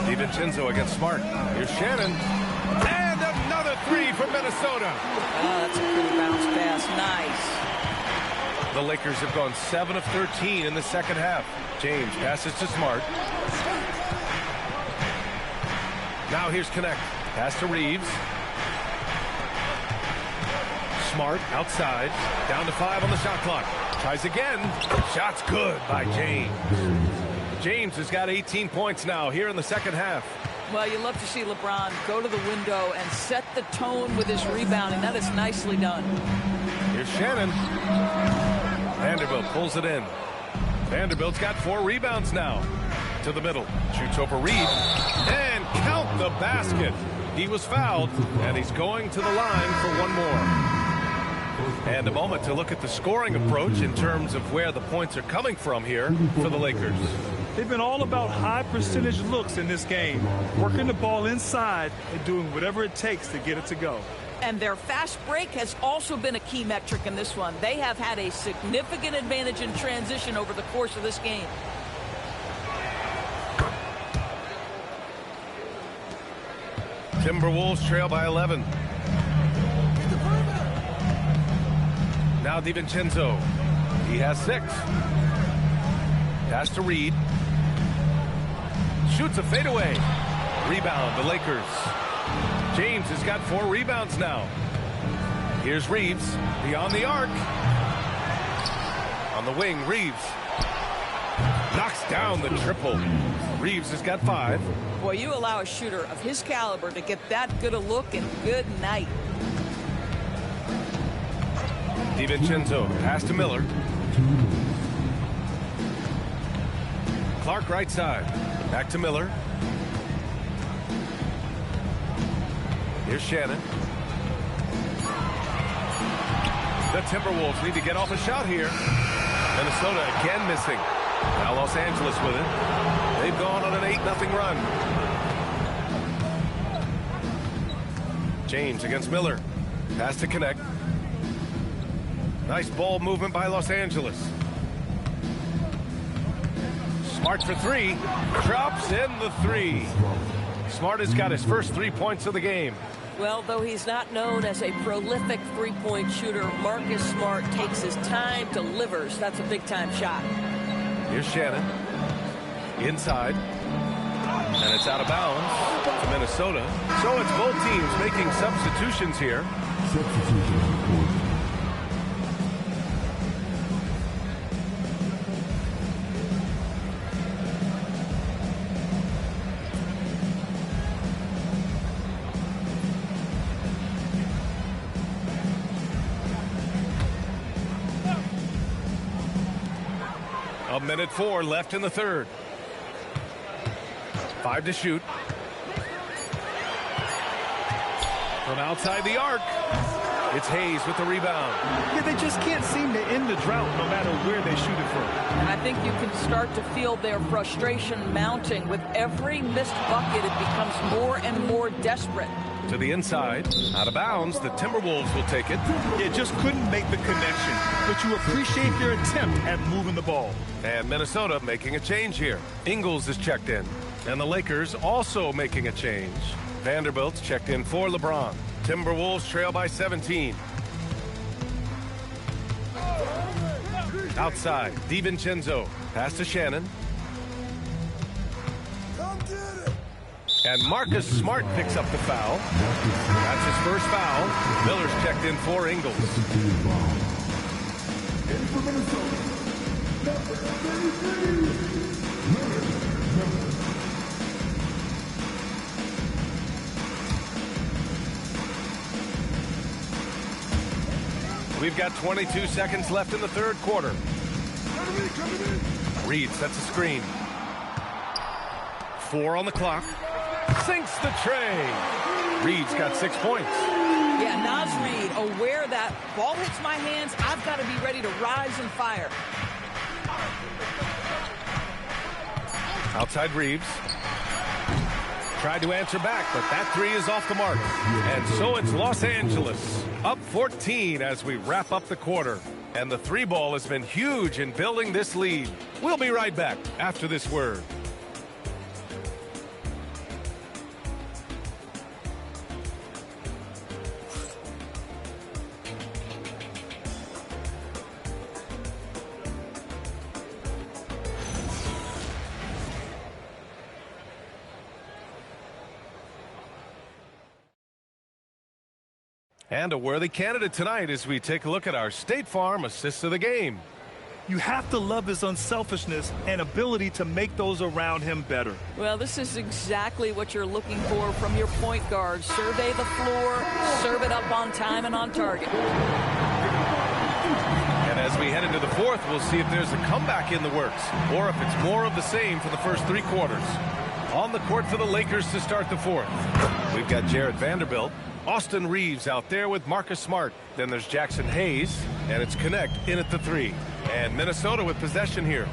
DiVincenzo against Smart. Here's Shannon. And another 3 from Minnesota. Oh, that's a pretty bounce pass. Nice. The Lakers have gone 7 of 13 in the second half. James passes to Smart. Now here's Connect. Pass to Reeves. Smart outside. Down to 5 on the shot clock. Tries again. Shot's good by James. James has got 18 points now here in the second half. Well, you love to see LeBron go to the window and set the tone with his rebounding. That is nicely done. Here's Shannon. Vanderbilt pulls it in. Vanderbilt's got 4 rebounds now. To the middle. Shoots over Reed. And count the basket. He was fouled, and he's going to the line for one more. And a moment to look at the scoring approach in terms of where the points are coming from here for the Lakers. They've been all about high percentage looks in this game, working the ball inside and doing whatever it takes to get it to go. And their fast break has also been a key metric in this one. They have had a significant advantage in transition over the course of this game. Timberwolves trail by 11. Now DiVincenzo. He has 6. Pass to Reed. Shoots a fadeaway. Rebound, the Lakers. James has got 4 rebounds now. Here's Reeves, beyond the arc. On the wing, Reeves. Knocks down the triple. Reeves has got 5. Boy, you allow a shooter of his caliber to get that good a look, and good night. DiVincenzo, pass to Miller. Clark right side. Back to Miller. Here's Shannon. The Timberwolves need to get off a shot here. Minnesota again missing. Now Los Angeles with it. They've gone on an 8-0 run. James against Miller. Pass to connect. Nice ball movement by Los Angeles. Smart for 3. Drops in the 3. Smart has got his first 3 points of the game. Well, though he's not known as a prolific three-point shooter, Marcus Smart takes his time, delivers. That's a big-time shot. Here's Shannon. Inside. And it's out of bounds to Minnesota. So it's both teams making substitutions here. Substitution. A minute 4 left in the third. 5 to shoot. From outside the arc. It's Hayes with the rebound. Yeah, they just can't seem to end the drought no matter where they shoot it from. And I think you can start to feel their frustration mounting. With every missed bucket, it becomes more and more desperate. To the inside. Out of bounds. The Timberwolves will take it. It just couldn't make the connection. But you appreciate their attempt at moving the ball. And Minnesota making a change here. Ingles is checked in. And the Lakers also making a change. Vanderbilt's checked in for LeBron. Timberwolves trail by 17. Outside, DiVincenzo. Pass to Shannon. And Marcus Smart picks up the foul. That's his first foul. Miller's checked in for Ingles. We've got 22 seconds left in the third quarter. Reed sets a screen. 4 on the clock. Sinks the tray. Reed's got 6 points. Yeah, Naz Reed, aware that ball hits my hands, I've got to be ready to rise and fire. Outside Reeves. Tried to answer back, but that 3 is off the mark. And so it's Los Angeles up 14 as we wrap up the quarter. And the 3 ball has been huge in building this lead. We'll be right back after this word. And a worthy candidate tonight as we take a look at our State Farm assists of the game. You have to love his unselfishness and ability to make those around him better. Well, this is exactly what you're looking for from your point guard. Survey the floor, serve it up on time and on target. we head into the fourth, we'll see if there's a comeback in the works or if it's more of the same for the first 3 quarters. On the court for the Lakers to start the fourth. We've got Jarrett Vanderbilt, Austin Reeves out there with Marcus Smart. Then there's Jackson Hayes, and it's Connect in at the 3. And Minnesota with possession here,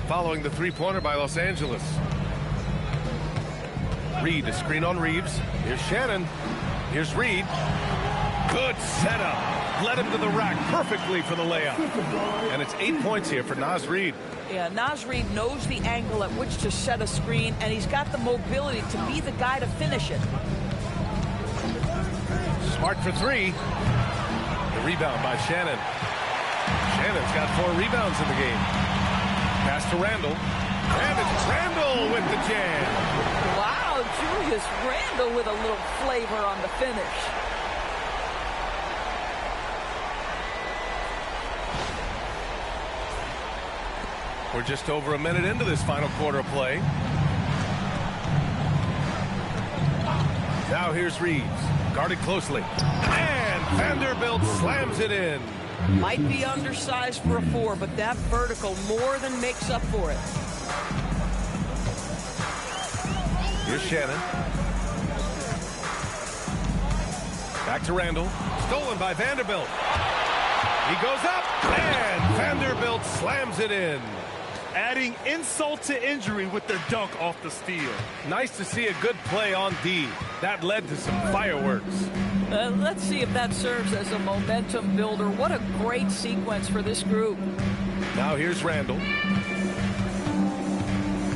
following the three-pointer by Los Angeles. Reed, a screen on Reeves. Here's Shannon. Here's Reed. Good setup. Led him to the rack perfectly for the layup. And it's 8 points here for Naz Reid. Yeah, Naz Reid knows the angle at which to set a screen, and he's got the mobility to be the guy to finish it. Smart for 3. The rebound by Shannon. Shannon's got 4 rebounds in the game. Pass to Randall. And it's Randall with the jam. Wow, Julius Randall with a little flavor on the finish. We're just over a minute into this final quarter of play. Now here's Reeves, guarded closely. And Vanderbilt slams it in. Might be undersized for a 4, but that vertical more than makes up for it. Here's Shannon. Back to Randall. Stolen by Vanderbilt. He goes up, and Vanderbilt slams it in. Adding insult to injury with the dunk off the steal. Nice to see a good play on D. That led to some fireworks. Let's see if that serves as a momentum builder. What a great sequence for this group. Now here's Randall.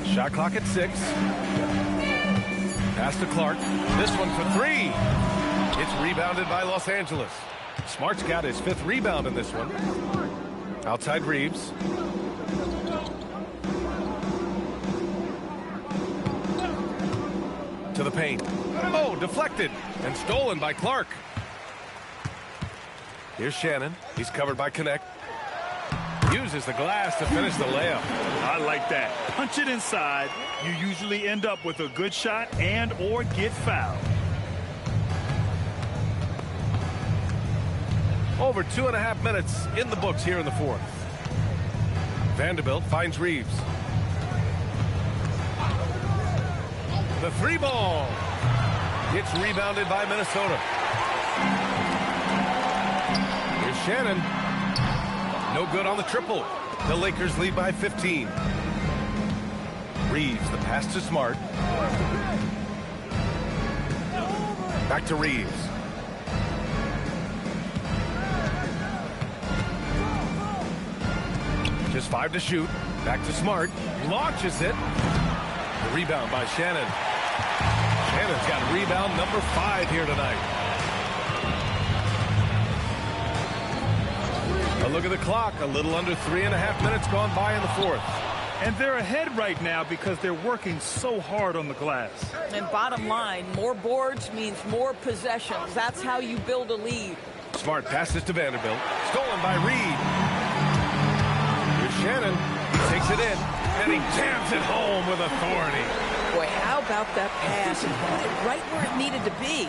Shot clock at 6. Pass to Clark. This one for 3. It's rebounded by Los Angeles. Smart's got his 5th rebound in this one. Outside Reeves. To the paint. Oh, deflected and stolen by Clark. Here's Shannon. He's covered by Connect. Uses the glass to finish the layup. I like that. Punch it inside. You usually end up with a good shot and or get fouled. Over 2.5 minutes in the books here in the fourth. Vanderbilt finds Reeves. The 3 ball. It's rebounded by Minnesota. Here's Shannon. No good on the triple. The Lakers lead by 15. Reeves, the pass to Smart. Back to Reeves. Just 5 to shoot. Back to Smart. Launches it. The rebound by Shannon. Shannon's got rebound number 5 here tonight. A look at the clock. A little under 3.5 minutes gone by in the fourth. And they're ahead right now because they're working so hard on the glass. And bottom line, more boards means more possessions. That's how you build a lead. Smart passes to Vanderbilt. Stolen by Reed. Here's Shannon. He takes it in, and he jams it home with authority. Boy, how about that pass? He put it right where it needed to be.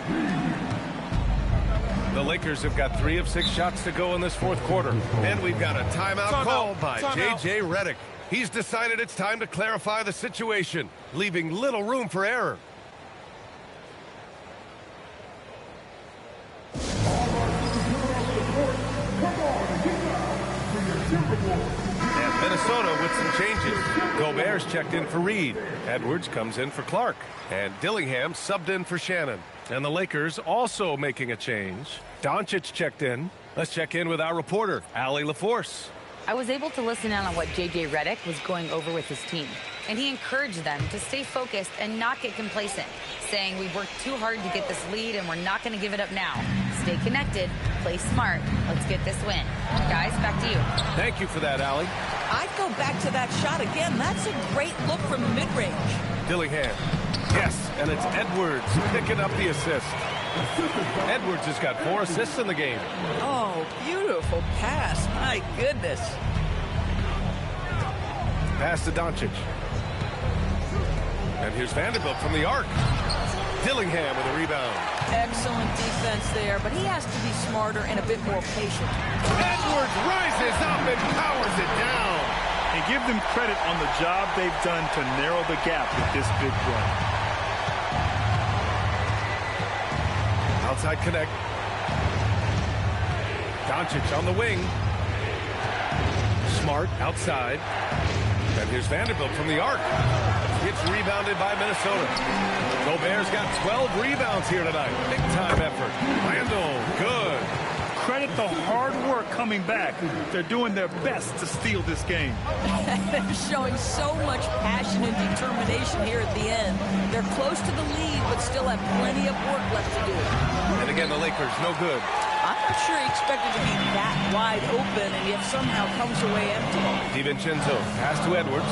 The Lakers have got 3 of 6 shots to go in this fourth quarter. And we've got a timeout called by J.J. Redick. He's decided it's time to clarify the situation, leaving little room for error. And Minnesota with some changes. Gobert's checked in for Reed. Edwards comes in for Clark. And Dillingham subbed in for Shannon. And the Lakers also making a change. Doncic checked in. Let's check in with our reporter, Allie LaForce. I was able to listen in on what J.J. Redick was going over with his team, and he encouraged them to stay focused and not get complacent, saying we've worked too hard to get this lead and we're not going to give it up now. Stay connected, play smart, let's get this win. Guys, back to you. Thank you for that, Allie. I'd go back to that shot again. That's a great look from mid-range. Dillingham. Yes, and it's Edwards picking up the assist. Edwards has got 4 assists in the game. Oh, beautiful pass. My goodness. Pass to Doncic. And here's Vanderbilt from the arc. Dillingham with a rebound. Excellent defense there, but he has to be smarter and a bit more patient. Edwards rises up and powers it down. And give them credit on the job they've done to narrow the gap with this big run. Outside connect. Doncic on the wing. Smart outside. And here's Vanderbilt from the arc. It's rebounded by Minnesota. Gobert's got 12 rebounds here tonight. Big time effort. Randall, good. Credit the hard work coming back. They're doing their best to steal this game. They're showing so much passion and determination here at the end. They're close to the lead, but still have plenty of work left to do. And again, the Lakers, no good. I'm not sure he expected to be that wide open, and yet somehow comes away empty. DiVincenzo, pass to Edwards.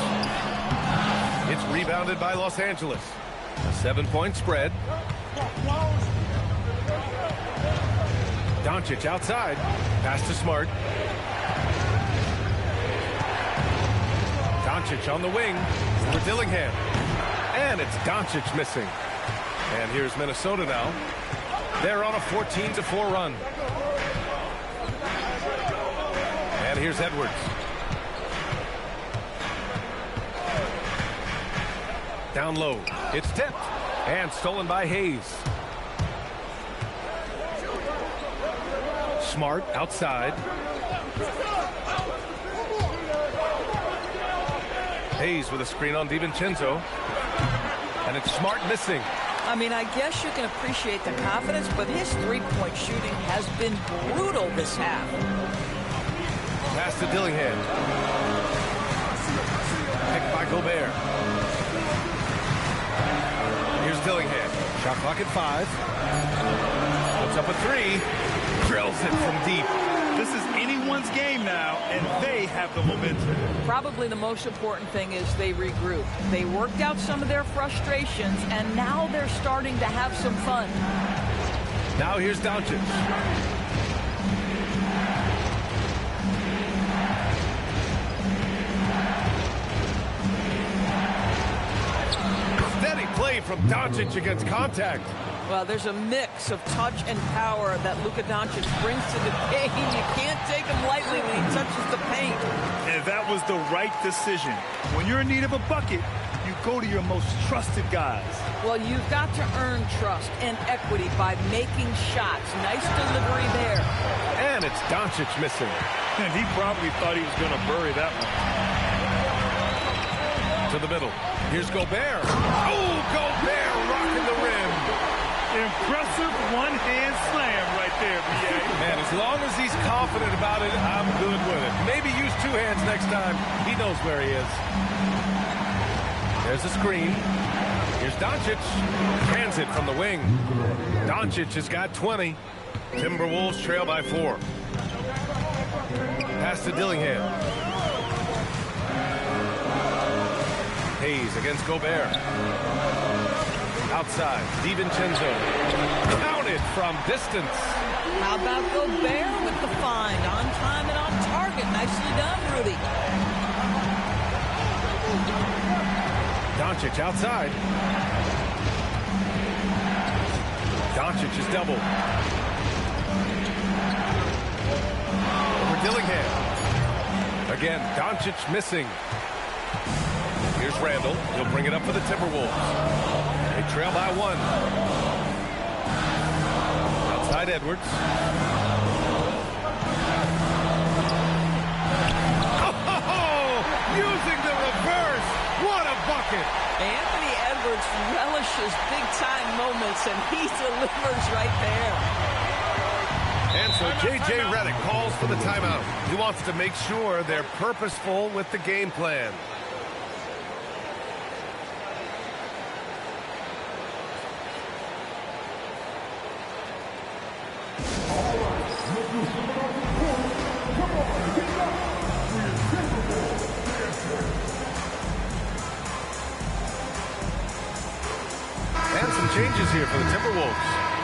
It's rebounded by Los Angeles. A 7-point spread. Doncic outside. Pass to Smart. Doncic on the wing for Dillingham. And it's Doncic missing. And here's Minnesota now. They're on a 14-4 run. And here's Edwards. Down low. It's tipped. And stolen by Hayes. Smart outside. Hayes with a screen on DiVincenzo. And it's Smart missing. I mean, I guess you can appreciate the confidence, but his three-point shooting has been brutal this half. Pass to Dillingham. Picked by Gobert. Here's Dillingham. Shot clock at 5. Puts up a 3. Drills it from deep. This is anyone's game now, and they have the momentum. Probably the most important thing is they regroup. They worked out some of their frustrations, and now they're starting to have some fun. Now here's Doncic. Steady play from Doncic against contact. Well, there's a mix of touch and power that Luka Doncic brings to the game. You can't take him lightly when he touches the paint. And that was the right decision. When you're in need of a bucket, you go to your most trusted guys. Well, you've got to earn trust and equity by making shots. Nice delivery there. And it's Doncic missing. And he probably thought he was going to bury that one. To the middle. Here's Gobert. Oh, Gobert rocking the rim. Impressive one-hand slam right there, B.A. Man, as long as he's confident about it, I'm good with it. Maybe use 2 hands next time. He knows where he is. There's a screen. Here's Doncic. Transit from the wing. Doncic has got 20. Timberwolves trail by 4. Pass to Dillingham. Hayes against Gobert. Outside, DiVincenzo. Counted from distance. How about Gobert with the find? On time and on target. Nicely done, Rudy. Doncic outside. Doncic is doubled. Over Dillingham. Again, Doncic missing. Here's Randall. He'll bring it up for the Timberwolves. They trail by 1. Outside Edwards. Oh, using the reverse. What a bucket. Anthony Edwards relishes big-time moments, and he delivers right there. And so J.J. Redick calls for the timeout. He wants to make sure they're purposeful with the game plan. And some changes here for the Timberwolves.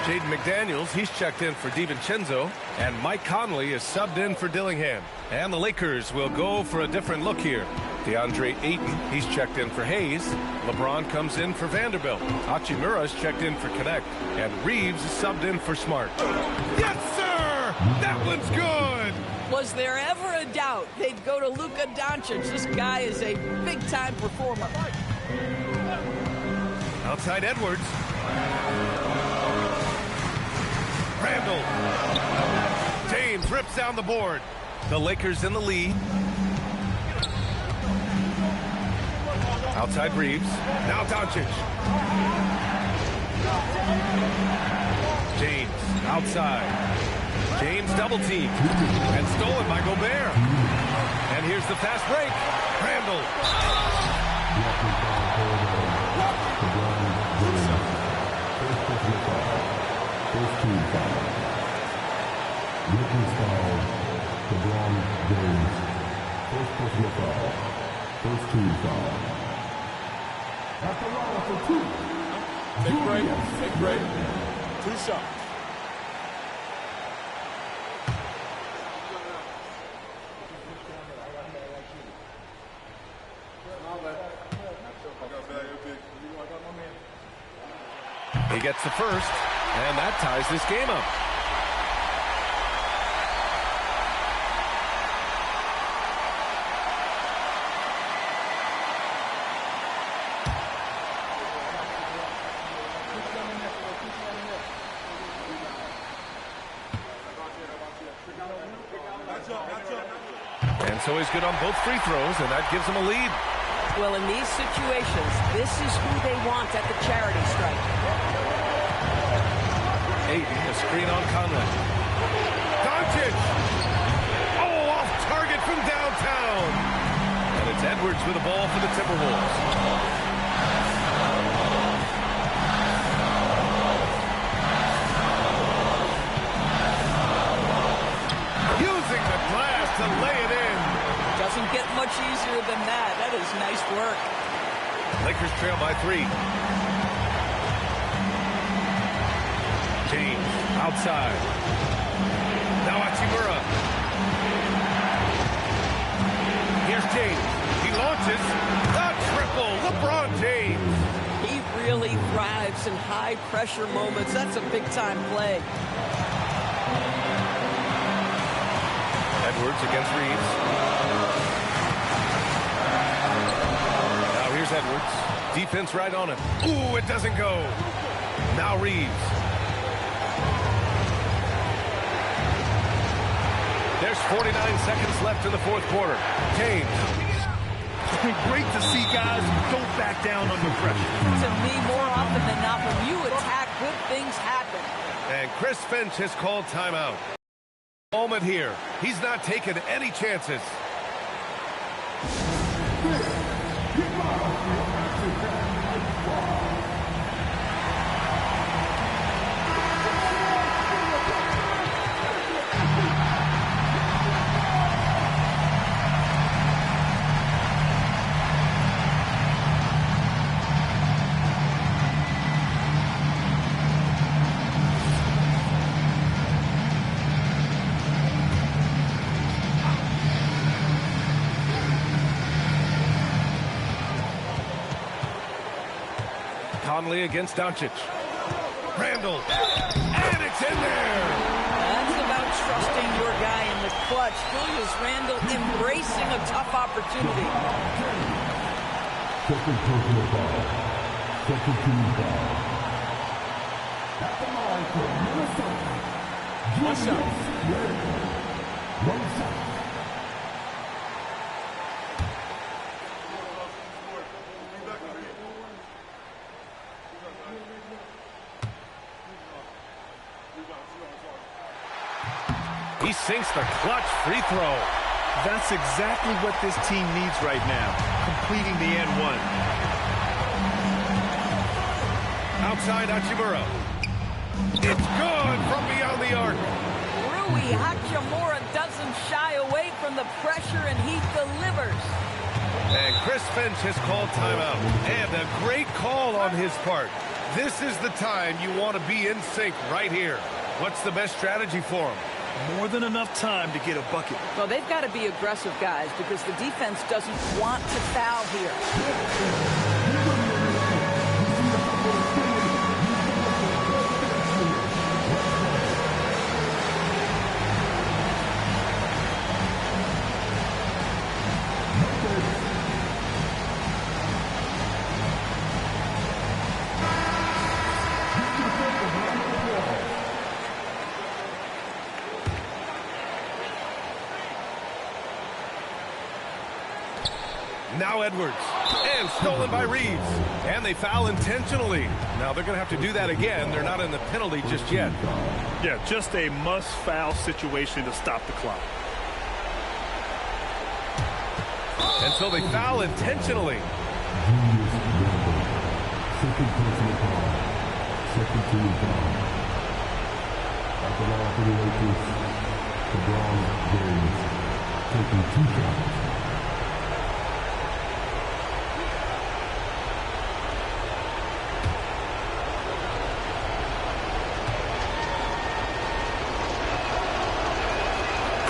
Jaden McDaniels, he's checked in for DiVincenzo, and Mike Conley is subbed in for Dillingham. And the Lakers will go for a different look here. DeAndre Ayton, he's checked in for Hayes. LeBron comes in for Vanderbilt. Hachimura's checked in for Connect. And Reeves is subbed in for Smart. Yes, sir! That one's good! Was there ever a doubt they'd go to Luka Doncic? This guy is a big-time performer. Outside Edwards. Randall. James rips down the board. The Lakers in the lead. Outside Reeves. Now Doncic. James outside. James double teamed and stolen by Gobert. And here's the fast break. Randall. First team foul. Rookie foul. LeBron James. First personal foul. First team foul. At the line for two. Take a break. Take a break. 2 shots. He gets the first, and that ties this game up. And so he's good on both free throws, and that gives him a lead. Well, in these situations, this is who they want at the charity stripe. Ayton, a screen on Conley. Doncic! Oh, off target from downtown! And it's Edwards with the ball for the Timberwolves. Using the glass to lay it in. Doesn't get much easier than that. That is nice work. Lakers trail by 3. James outside. Now Hachimura. Here's James. He launches. The triple. LeBron James. He really thrives in high-pressure moments. That's a big-time play. Edwards against Reeves. Now here's Edwards. Defense right on him. Ooh, it doesn't go. Now Reeves. There's 49 seconds left in the fourth quarter. James. It's been great to see guys who don't back down under pressure. To me, more often than not, when you attack, good things happen. And Chris Finch has called timeout. Moment here. He's not taking any chances. Conley against Doncic. Randall. And it's in there. That's about trusting your guy in the clutch. Julius Randle embracing a tough opportunity. Second personal foul. Second team foul. At the line for Minnesota. One shot. One shot. He sinks the clutch free throw. That's exactly what this team needs right now, completing the N1. Outside Hachimura. It's good from beyond the arc. Rui Hachimura doesn't shy away from the pressure, and he delivers. And Chris Finch has called timeout. And a great call on his part. This is the time you want to be in sync right here. What's the best strategy for him? more than enough time to get a bucket. Well, they've got to be aggressive, guys, because the defense doesn't want to foul here. Now Edwards, and stolen by Reeves, and they foul intentionally. Now they're going to have to do that again. They're not in the penalty just yet. Yeah, just a must-foul situation to stop the clock. And so they foul intentionally. Second personal foul. Second team foul. At the line for the Lakers, LeBron James taking 2 fouls.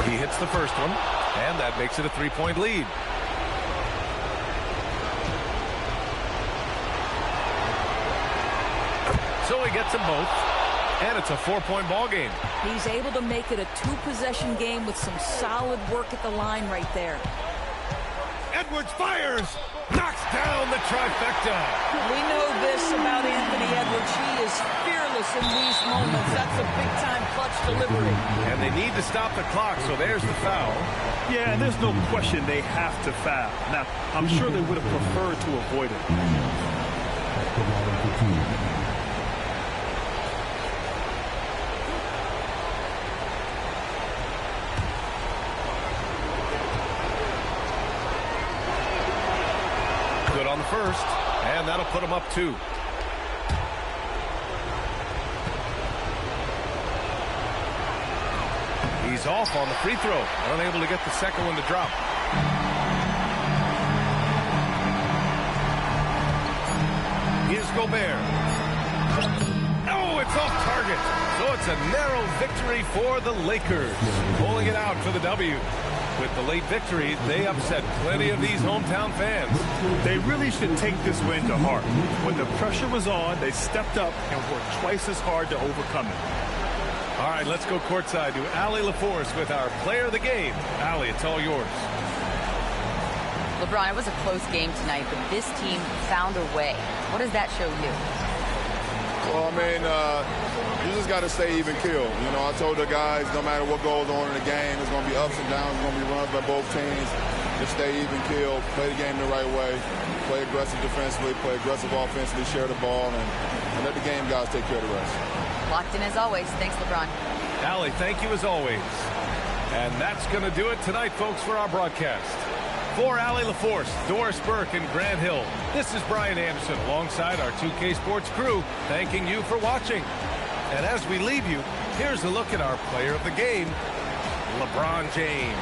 He hits the first one, and that makes it a 3-point lead. So he gets them both, and it's a 4-point ball game. He's able to make it a 2-possession game with some solid work at the line right there. Edwards fires, knocks down the trifecta. We know this about Anthony Edwards. He is fearless in these moments. That's a big-time clutch delivery. And they need to stop the clock, so there's the foul. Yeah, and there's no question they have to foul. Now, I'm sure they would have preferred to avoid it. At the line for 2. Good on the first, and that'll put him up 2. He's off on the free throw, unable to get the second one to drop. Here's Gobert. Oh, it's off target. So it's a narrow victory for the Lakers, pulling it out for the W. With the late victory, they upset plenty of these hometown fans. They really should take this win to heart. When the pressure was on, they stepped up and worked twice as hard to overcome it. All right, let's go courtside to Allie LaForce with our player of the game. Allie, it's all yours. LeBron, it was a close game tonight, but this team found a way. What does that show you? Well, I mean, you just got to stay even keel. You know, I told the guys, no matter what goes on in the game, there's going to be ups and downs. There's going to be runs by both teams. Just stay even keel, play the game the right way, play aggressive defensively, play aggressive offensively, share the ball, and let the game guys take care of the rest. Locked in as always. Thanks, LeBron. Allie, thank you as always. And that's going to do it tonight, folks, for our broadcast. For Allie LaForce, Doris Burke, and Grant Hill, this is Brian Anderson alongside our 2K Sports crew, thanking you for watching. And as we leave you, here's a look at our player of the game, LeBron James.